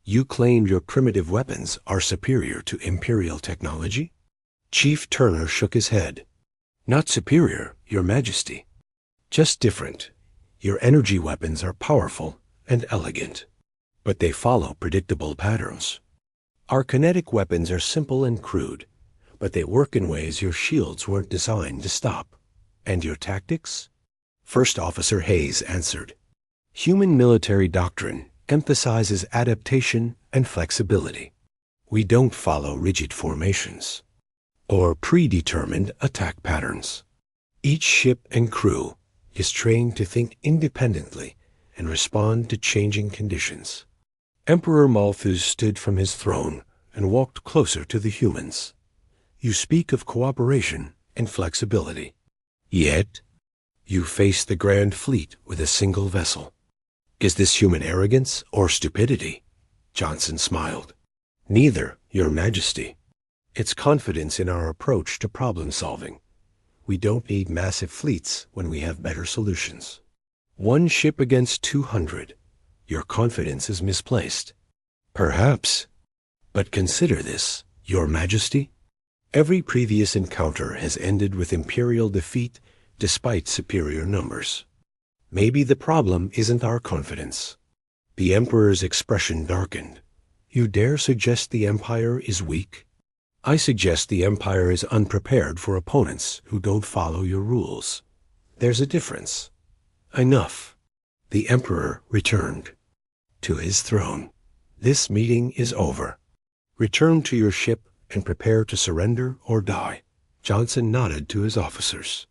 You claimed your primitive weapons are superior to Imperial technology? Chief Turner shook his head. Not superior, Your Majesty. Just different. Your energy weapons are powerful and elegant, but they follow predictable patterns. Our kinetic weapons are simple and crude, but they work in ways your shields weren't designed to stop. And your tactics? First Officer Hayes answered. Human military doctrine emphasizes adaptation and flexibility. We don't follow rigid formations or predetermined attack patterns. Each ship and crew is trained to think independently and respond to changing conditions. Emperor Malthus stood from his throne and walked closer to the humans. You speak of cooperation and flexibility. Yet, you face the Grand Fleet with a single vessel. Is this human arrogance or stupidity? Johnson smiled. Neither, Your Majesty. It's confidence in our approach to problem solving. We don't need massive fleets when we have better solutions. One ship against 200. Your confidence is misplaced. Perhaps. But consider this, Your Majesty. Every previous encounter has ended with Imperial defeat despite superior numbers. Maybe the problem isn't our confidence. The Emperor's expression darkened. You dare suggest the Empire is weak? I suggest the Empire is unprepared for opponents who don't follow your rules. There's a difference. Enough. The Emperor returned to his throne. This meeting is over. Return to your ship and prepare to surrender or die. Johnson nodded to his officers.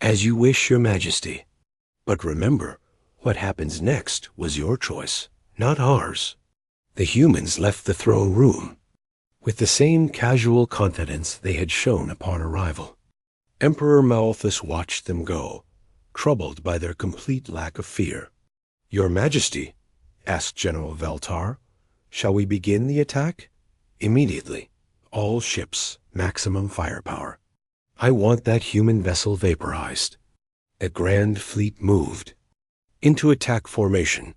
As you wish, Your Majesty. But remember, what happens next was your choice, not ours. The humans left the throne room with the same casual confidence they had shown upon arrival. Emperor Malthus watched them go, troubled by their complete lack of fear. Your Majesty, asked General Veltar, shall we begin the attack? Immediately. All ships, maximum firepower. I want that human vessel vaporized. The Grand Fleet moved into attack formation,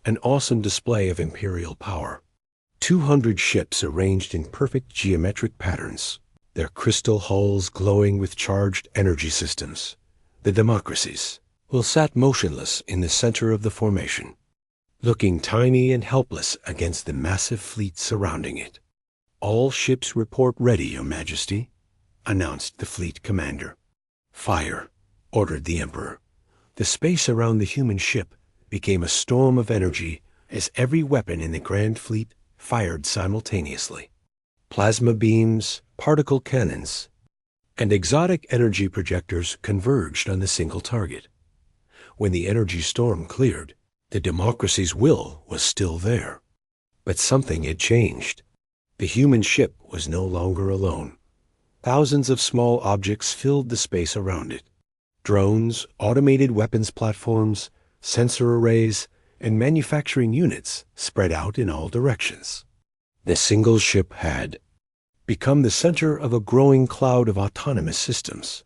an awesome display of Imperial power. 200 ships arranged in perfect geometric patterns, their crystal hulls glowing with charged energy systems. The democracies sat motionless in the center of the formation, looking tiny and helpless against the massive fleet surrounding it. All ships report ready, Your Majesty, announced the fleet commander. Fire, ordered the Emperor. The space around the human ship became a storm of energy as every weapon in the Grand Fleet fired simultaneously. Plasma beams, particle cannons, and exotic energy projectors converged on the single target. When the energy storm cleared, the democracy's will was still there. But something had changed. The human ship was no longer alone. Thousands of small objects filled the space around it. Drones, automated weapons platforms, sensor arrays, and manufacturing units spread out in all directions. The single ship had become the center of a growing cloud of autonomous systems.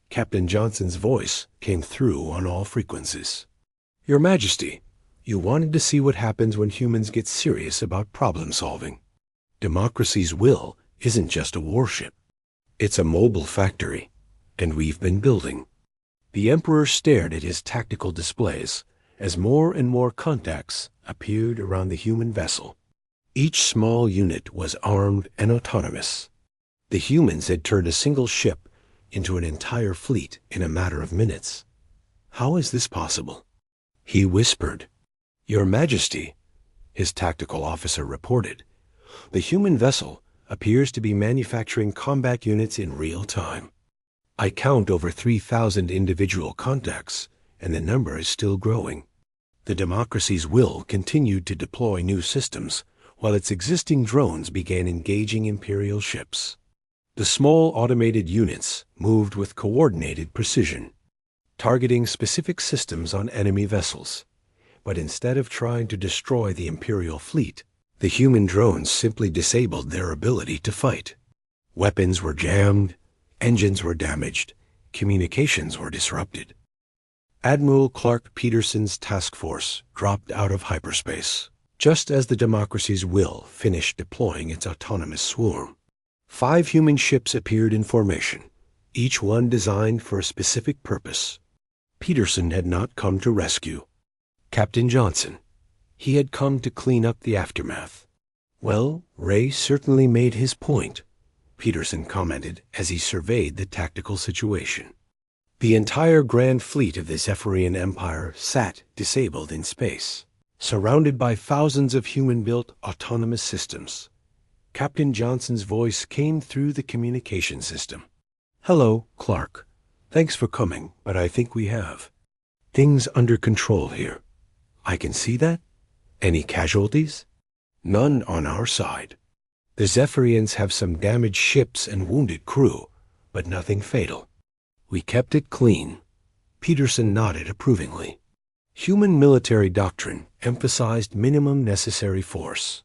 Captain Johnson's voice came through on all frequencies. Your Majesty, you wanted to see what happens when humans get serious about problem solving. Democracy's will isn't just a warship. It's a mobile factory, and we've been building. The Emperor stared at his tactical displays as more and more contacts appeared around the human vessel. Each small unit was armed and autonomous. The humans had turned a single ship into an entire fleet in a matter of minutes. How is this possible? He whispered. Your Majesty, his tactical officer reported, the human vessel appears to be manufacturing combat units in real time. I count over 3,000 individual contacts, and the number is still growing. The democracy's will continued to deploy new systems, while its existing drones began engaging Imperial ships. The small automated units moved with coordinated precision, targeting specific systems on enemy vessels. But instead of trying to destroy the Imperial fleet, the human drones simply disabled their ability to fight. Weapons were jammed, engines were damaged, communications were disrupted. Admiral Clark Peterson's task force dropped out of hyperspace, just as the democracy's will finished deploying its autonomous swarm. 5 human ships appeared in formation, each one designed for a specific purpose. Peterson had not come to rescue Captain Johnson. He had come to clean up the aftermath. Well, Ray certainly made his point, Peterson commented as he surveyed the tactical situation. The entire grand fleet of the Zephyrian Empire sat disabled in space, surrounded by thousands of human-built autonomous systems. Captain Johnson's voice came through the communication system. Hello, Clark. Thanks for coming, but I think we have things under control here. I can see that. Any casualties? None on our side. The Zephyrians have some damaged ships and wounded crew, but nothing fatal. We kept it clean. Peterson nodded approvingly. Human military doctrine emphasized minimum necessary force.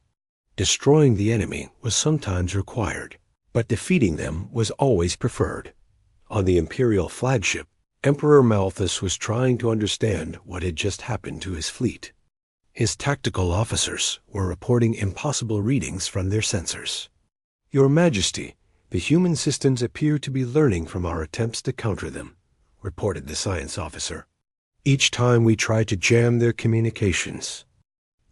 Destroying the enemy was sometimes required, but defeating them was always preferred. On the Imperial flagship, Emperor Malthus was trying to understand what had just happened to his fleet. His tactical officers were reporting impossible readings from their sensors. Your Majesty, the human systems appear to be learning from our attempts to counter them, reported the science officer. Each time we try to jam their communications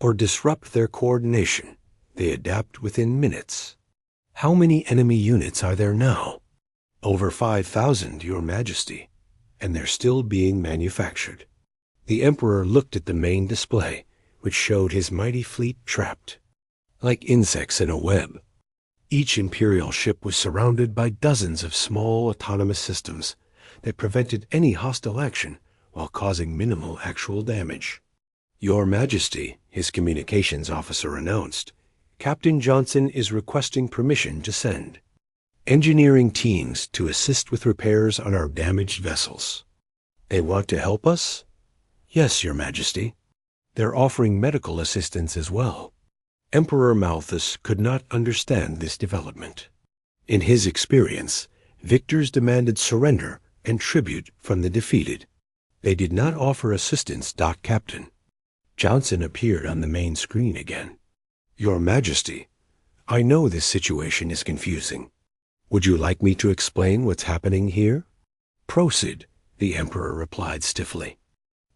or disrupt their coordination, they adapt within minutes. How many enemy units are there now? Over 5,000, Your Majesty, and they're still being manufactured. The Emperor looked at the main display, which showed his mighty fleet trapped, like insects in a web. Each Imperial ship was surrounded by dozens of small autonomous systems that prevented any hostile action while causing minimal actual damage. Your Majesty, his communications officer announced, Captain Johnson is requesting permission to send engineering teams to assist with repairs on our damaged vessels. They want to help us? Yes, Your Majesty. They're offering medical assistance as well. Emperor Malthus could not understand this development. In his experience, victors demanded surrender and tribute from the defeated. They did not offer assistance, Doc Captain. Johnson appeared on the main screen again. Your Majesty, I know this situation is confusing. Would you like me to explain what's happening here? Proceed, the Emperor replied stiffly.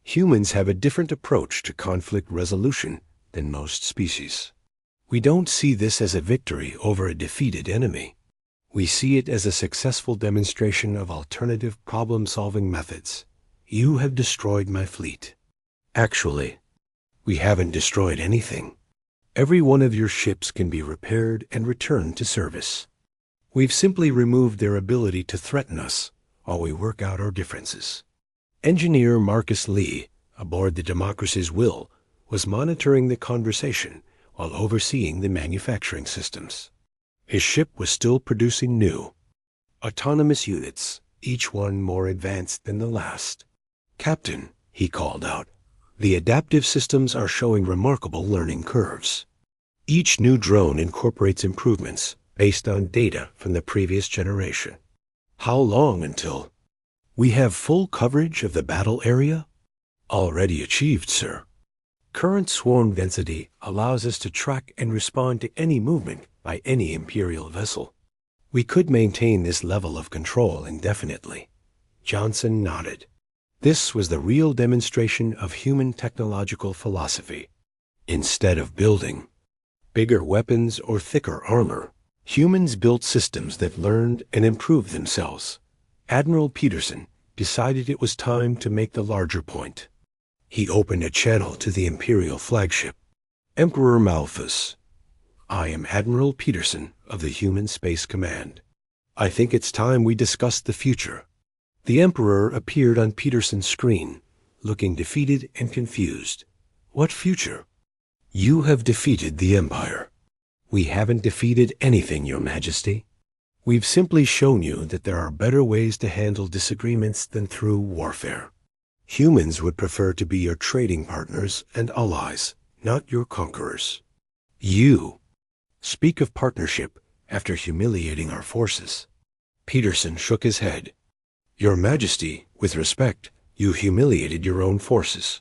Humans have a different approach to conflict resolution than most species. We don't see this as a victory over a defeated enemy. We see it as a successful demonstration of alternative problem-solving methods. You have destroyed my fleet. Actually, we haven't destroyed anything. Every one of your ships can be repaired and returned to service. We've simply removed their ability to threaten us while we work out our differences. Engineer Marcus Lee, aboard the Democracy's Will, was monitoring the conversation while overseeing the manufacturing systems. His ship was still producing new, autonomous units, each one more advanced than the last. Captain, he called out, the adaptive systems are showing remarkable learning curves. Each new drone incorporates improvements based on data from the previous generation. How long until we have full coverage of the battle area? Already achieved, sir. Current swarm density allows us to track and respond to any movement by any Imperial vessel. We could maintain this level of control indefinitely. Johnson nodded. This was the real demonstration of human technological philosophy. Instead of building bigger weapons or thicker armor, humans built systems that learned and improved themselves. Admiral Peterson decided it was time to make the larger point. He opened a channel to the Imperial flagship. Emperor Malthus, I am Admiral Peterson of the Human Space Command. I think it's time we discuss the future. The Emperor appeared on Peterson's screen, looking defeated and confused. What future? You have defeated the Empire. We haven't defeated anything, Your Majesty. We've simply shown you that there are better ways to handle disagreements than through warfare. Humans would prefer to be your trading partners and allies, not your conquerors. You speak of partnership after humiliating our forces. Peterson shook his head. Your Majesty, with respect, you humiliated your own forces.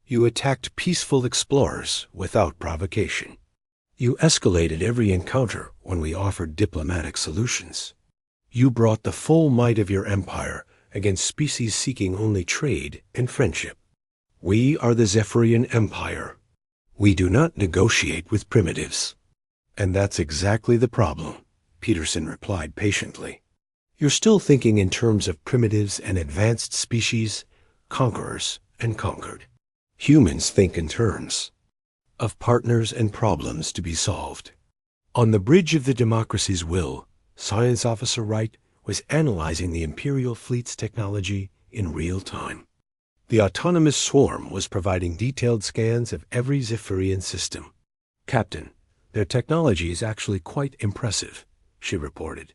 You attacked peaceful explorers without provocation. You escalated every encounter when we offered diplomatic solutions. You brought the full might of your empire against species seeking only trade and friendship. We are the Zephyrian Empire. We do not negotiate with primitives. And that's exactly the problem, Peterson replied patiently. You're still thinking in terms of primitives and advanced species, conquerors and conquered. Humans think in terms of partners and problems to be solved. On the bridge of the democracy's will, Science Officer Wright was analyzing the Imperial fleet's technology in real time. The autonomous swarm was providing detailed scans of every Zephyrian system. Captain, their technology is actually quite impressive, she reported.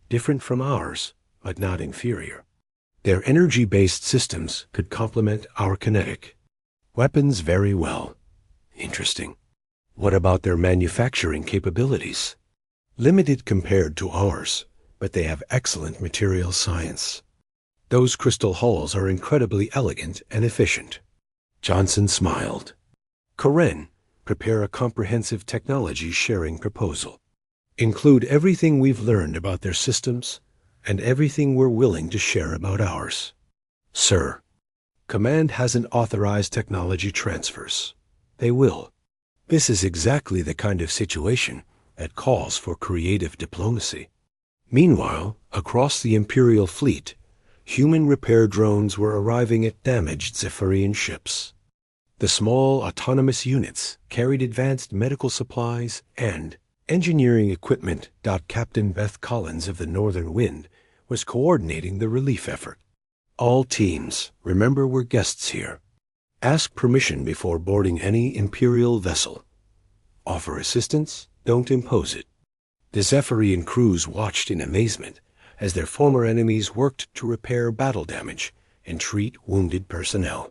Different from ours, but not inferior. Their energy-based systems could complement our kinetic weapons very well. Interesting. What about their manufacturing capabilities? Limited compared to ours, but they have excellent material science. Those crystal hulls are incredibly elegant and efficient. Johnson smiled. Karen, prepare a comprehensive technology sharing proposal. Include everything we've learned about their systems and everything we're willing to share about ours. Sir, Command hasn't authorized technology transfers. They will. This is exactly the kind of situation that calls for creative diplomacy. Meanwhile, across the Imperial fleet, human repair drones were arriving at damaged Zephyrian ships. The small autonomous units carried advanced medical supplies and engineering equipment. Captain Beth Collins of the Northern Wind was coordinating the relief effort. All teams, remember we're guests here. Ask permission before boarding any Imperial vessel. Offer assistance, don't impose it. The Zephyrian crews watched in amazement as their former enemies worked to repair battle damage and treat wounded personnel.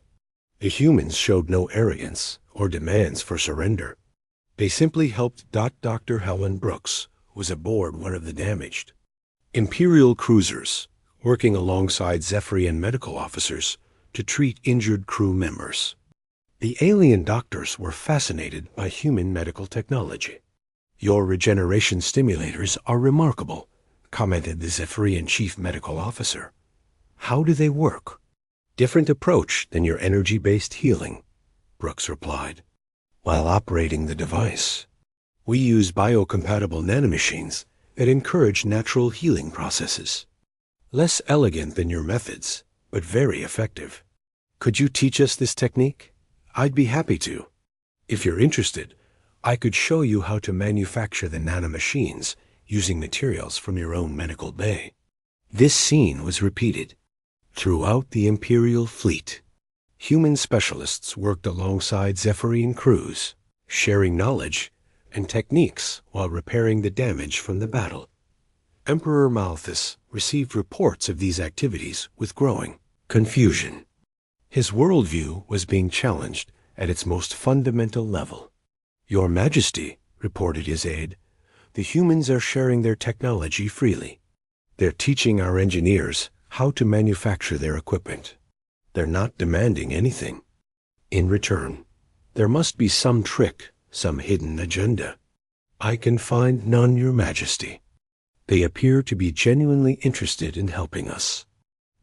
The humans showed no arrogance or demands for surrender. They simply helped. Dr. Helen Brooks was aboard one of the damaged Imperial cruisers, working alongside Zephyrian medical officers to treat injured crew members. The alien doctors were fascinated by human medical technology. Your regeneration stimulators are remarkable, commented the Zephyrian chief medical officer. How do they work? Different approach than your energy-based healing, Brooks replied. While operating the device, we use biocompatible nanomachines that encourage natural healing processes. Less elegant than your methods, but very effective. Could you teach us this technique? I'd be happy to. If you're interested, I could show you how to manufacture the nanomachines using materials from your own medical bay. This scene was repeated throughout the Imperial fleet. Human specialists worked alongside Zephyrian crews, sharing knowledge and techniques while repairing the damage from the battle. Emperor Malthus received reports of these activities with growing confusion. His worldview was being challenged at its most fundamental level. Your Majesty, reported his aide, the humans are sharing their technology freely. They're teaching our engineers how to manufacture their equipment. They're not demanding anything. In return, there must be some trick, some hidden agenda. I can find none, Your Majesty. They appear to be genuinely interested in helping us.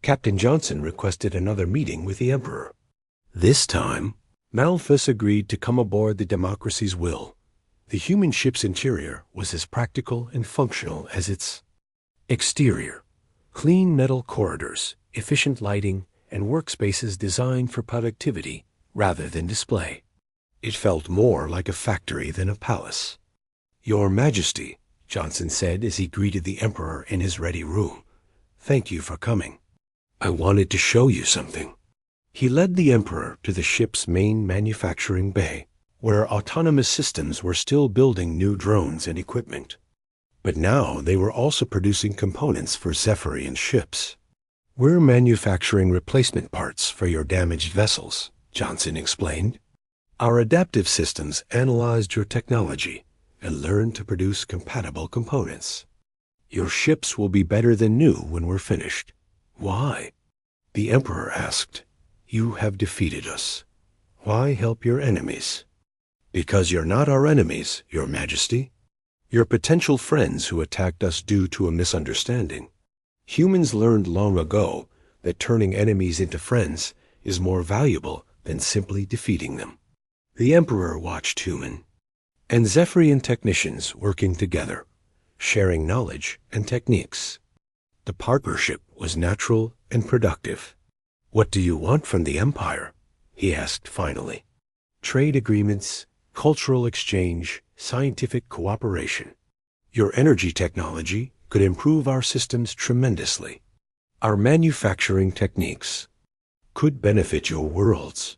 Captain Johnson requested another meeting with the Emperor. This time, Malthus agreed to come aboard the Democracy's will. The human ship's interior was as practical and functional as its exterior. Clean metal corridors, efficient lighting, and workspaces designed for productivity rather than display. It felt more like a factory than a palace. "Your Majesty," Johnson said as he greeted the Emperor in his ready room, "thank you for coming. I wanted to show you something." He led the Emperor to the ship's main manufacturing bay, where autonomous systems were still building new drones and equipment. But now they were also producing components for Zephyrian ships. "We're manufacturing replacement parts for your damaged vessels," Johnson explained. "Our adaptive systems analyzed your technology and learned to produce compatible components. Your ships will be better than new when we're finished." "Why?" the Emperor asked. "You have defeated us. Why help your enemies?" "Because you're not our enemies, Your Majesty. You're potential friends who attacked us due to a misunderstanding. Humans learned long ago that turning enemies into friends is more valuable than simply defeating them." The Emperor watched human and Zephyrian technicians working together, sharing knowledge and techniques. The partnership was natural and productive. "What do you want from the Empire?" he asked finally. "Trade agreements, cultural exchange, scientific cooperation. Your energy technology could improve our systems tremendously. Our manufacturing techniques could benefit your worlds.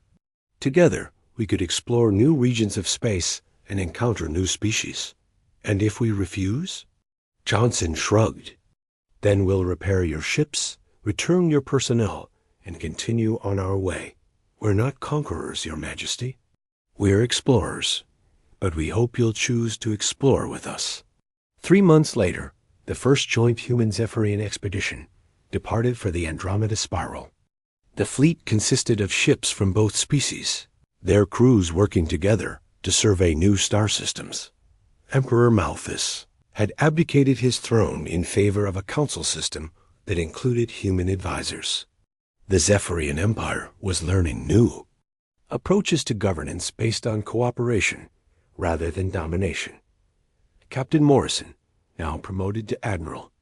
Together, we could explore new regions of space and encounter new species. And if we refuse?" Johnson shrugged. "Then we'll repair your ships, return your personnel, and continue on our way. We're not conquerors, Your Majesty. We're explorers, but we hope you'll choose to explore with us." 3 months later, the first joint human Zephyrian expedition departed for the Andromeda Spiral. The fleet consisted of ships from both species, their crews working together to survey new star systems. Emperor Malthus had abdicated his throne in favor of a council system that included human advisors. The Zephyrian Empire was learning new approaches to governance based on cooperation rather than domination. Captain Morrison, now promoted to Admiral,